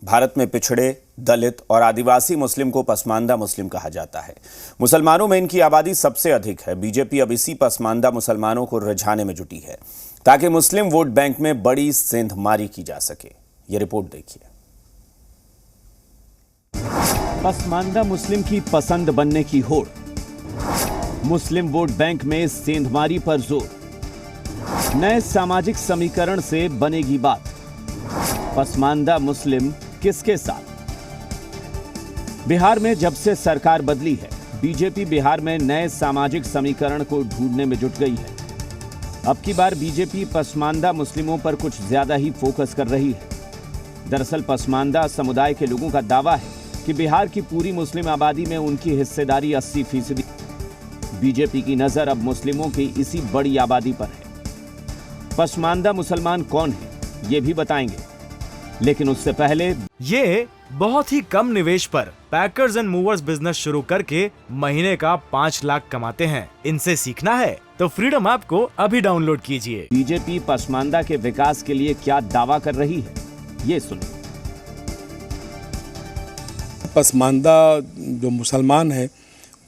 भारत में पिछड़े, दलित और आदिवासी मुस्लिम को पसमानदा मुस्लिम कहा जाता है। मुसलमानों में इनकी आबादी सबसे अधिक है। बीजेपी अब इसी पसमानदा मुसलमानों को रिझाने में जुटी है ताकि मुस्लिम वोट बैंक में बड़ी सेंधमारी की जा सके। ये रिपोर्ट देखिए। पसमानदा मुस्लिम की पसंद बनने की होड़, मुस्लिम वोट बैंक में सेंधमारी पर जोर, नए सामाजिक समीकरण से बनेगी बात, पसमानदा मुस्लिम किसके साथ। बिहार में जब से सरकार बदली है, बीजेपी बिहार में नए सामाजिक समीकरण को ढूंढने में जुट गई है। अब की बार बीजेपी पसमानदा मुस्लिमों पर कुछ ज्यादा ही फोकस कर रही है। दरअसल पसमानदा समुदाय के लोगों का दावा है कि बिहार की पूरी मुस्लिम आबादी में उनकी हिस्सेदारी 80%। बीजेपी की नजर अब मुस्लिमों की इसी बड़ी आबादी पर है। पसमानदा मुसलमान कौन है, ये भी बताएंगे, लेकिन उससे पहले ये बहुत ही कम निवेश पर पैकर्स एंड मूवर्स बिजनेस शुरू करके महीने का 5 लाख कमाते हैं। इनसे सीखना है तो फ्रीडम ऐप को अभी डाउनलोड कीजिए। बीजेपी पसमानदा के विकास के लिए क्या दावा कर रही है, ये सुनिए। पसमानदा जो मुसलमान है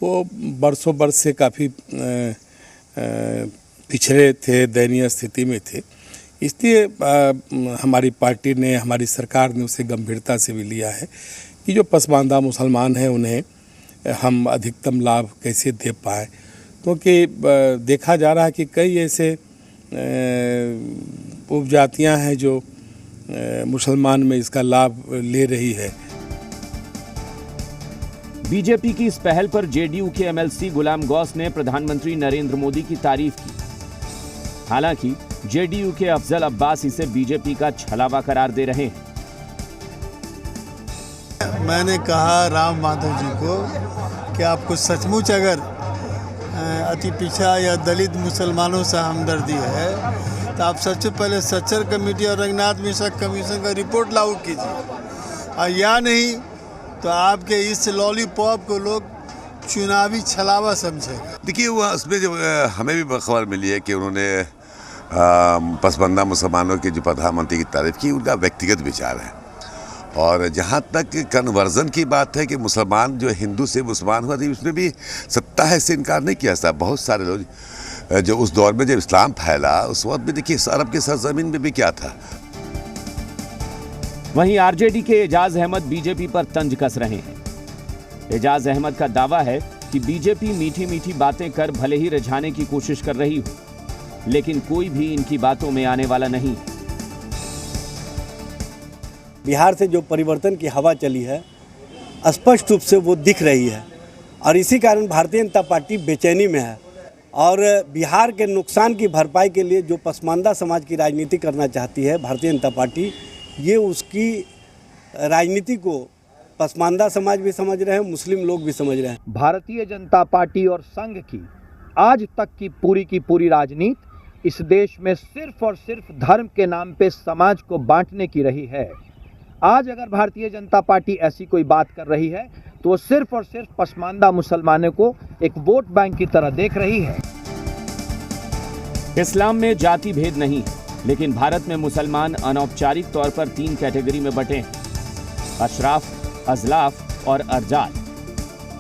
वो बरसों बरस से काफ़ी पिछड़े थे, दयनीय स्थिति में थे। इसलिए हमारी पार्टी ने, हमारी सरकार ने उसे गंभीरता से भी लिया है कि जो पसमानदा मुसलमान हैं उन्हें हम अधिकतम लाभ कैसे दे पाएँ, क्योंकि देखा जा रहा है कि कई ऐसे उपजातियां हैं जो मुसलमान में इसका लाभ ले रही है। बीजेपी की इस पहल पर जेडीयू के एमएलसी गुलाम गौस ने प्रधानमंत्री नरेंद्र मोदी की तारीफ की। हालांकि जेडीयू के अफजल अब्बास इसे बीजेपी का छलावा करार दे रहे हैं। मैंने कहा राम माधव जी को कि आपको सचमुच अगर अति पिछड़ा या दलित मुसलमानों से हमदर्दी है तो आप सबसे पहले सच्चर कमेटी और रंगनाथ मिश्रा कमीशन का रिपोर्ट लागू कीजिए, और या नहीं तो आपके इस लॉलीपॉप को लोग चुनावी छलावा समझेगा। देखिए, वो उसमें जब हमें भी खबर मिली है कि उन्होंने पसमानदा मुसलमानों के जो प्रधानमंत्री की तारीफ की, उनका व्यक्तिगत विचार है। और जहाँ तक कन्वर्जन की बात है कि मुसलमान जो हिंदू से मुसलमान हुआ, उसमें भी सत्ता है इससे इनकार नहीं किया था। बहुत सारे लोग जो उस दौर में जब इस्लाम फैला उस वक्त भी देखिए अरब के सरजमीन में भी क्या था। वहीं आरजेडी के एजाज अहमद बीजेपी पर तंज कस रहे हैं। एजाज अहमद का दावा है कि बीजेपी मीठी मीठी बातें कर भले ही रिझाने की कोशिश कर रही हो, लेकिन कोई भी इनकी बातों में आने वाला नहीं है। बिहार से जो परिवर्तन की हवा चली है, स्पष्ट रूप से वो दिख रही है, और इसी कारण भारतीय जनता पार्टी बेचैनी में है। और बिहार के नुकसान की भरपाई के लिए जो पसमानदा समाज की राजनीति करना चाहती है भारतीय जनता पार्टी, ये उसकी राजनीति को पसमानदा समाज भी समझ रहे हैं, मुस्लिम लोग भी समझ रहे हैं। भारतीय जनता पार्टी और संघ की आज तक की पूरी राजनीति इस देश में सिर्फ और सिर्फ धर्म के नाम पे समाज को बांटने की रही है। आज अगर भारतीय जनता पार्टी ऐसी कोई बात कर रही है तो वो सिर्फ और सिर्फ पसमानदा मुसलमानों को एक वोट बैंक की तरह देख रही है। इस्लाम में जाति भेद नहीं है, लेकिन भारत में मुसलमान अनौपचारिक तौर पर 3 कैटेगरी में बंटे हैं: अशराफ, अजलाफ और अर्जाल।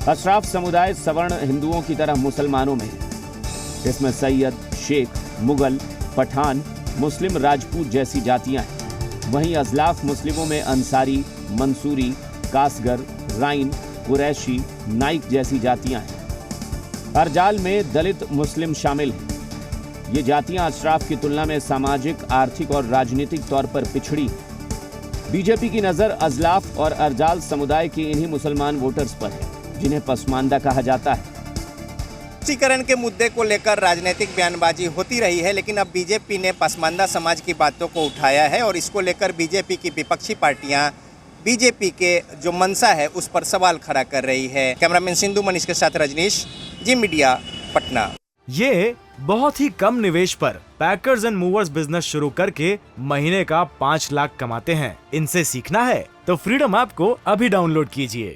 अशराफ समुदाय सवर्ण हिंदुओं की तरह मुसलमानों में है। इसमें सैयद, शेख, मुगल, पठान, मुस्लिम, राजपूत जैसी जातियां हैं। वहीं अजलाफ मुस्लिमों में अंसारी, मंसूरी, कासगर, राइन, कुरैशी, नाइक जैसी जातियां हैं। अर्जाल में दलित मुस्लिम शामिल हैं। ये जातियां अशराफ की तुलना में सामाजिक, आर्थिक और राजनीतिक तौर पर पिछड़ी हैं। बीजेपी की नजर अजलाफ और अर्जाल समुदाय के इन्हीं मुसलमान वोटर्स पर है जिन्हें पसमानदा कहा जाता है। तुष्टीकरण के मुद्दे को लेकर राजनीतिक बयानबाजी होती रही है, लेकिन अब बीजेपी ने पसमानदा समाज की बातों को उठाया है और इसको लेकर बीजेपी की विपक्षी पार्टियां बीजेपी के जो मंशा है उस पर सवाल खड़ा कर रही है। कैमरामैन सिंधु मनीष के साथ रजनीश, जी मीडिया, पटना। ये बहुत ही कम निवेश पर पैकर्स एंड मूवर्स बिजनेस शुरू करके महीने का 5 लाख कमाते हैं। इनसे सीखना है तो फ्रीडम ऐप को अभी डाउनलोड कीजिए।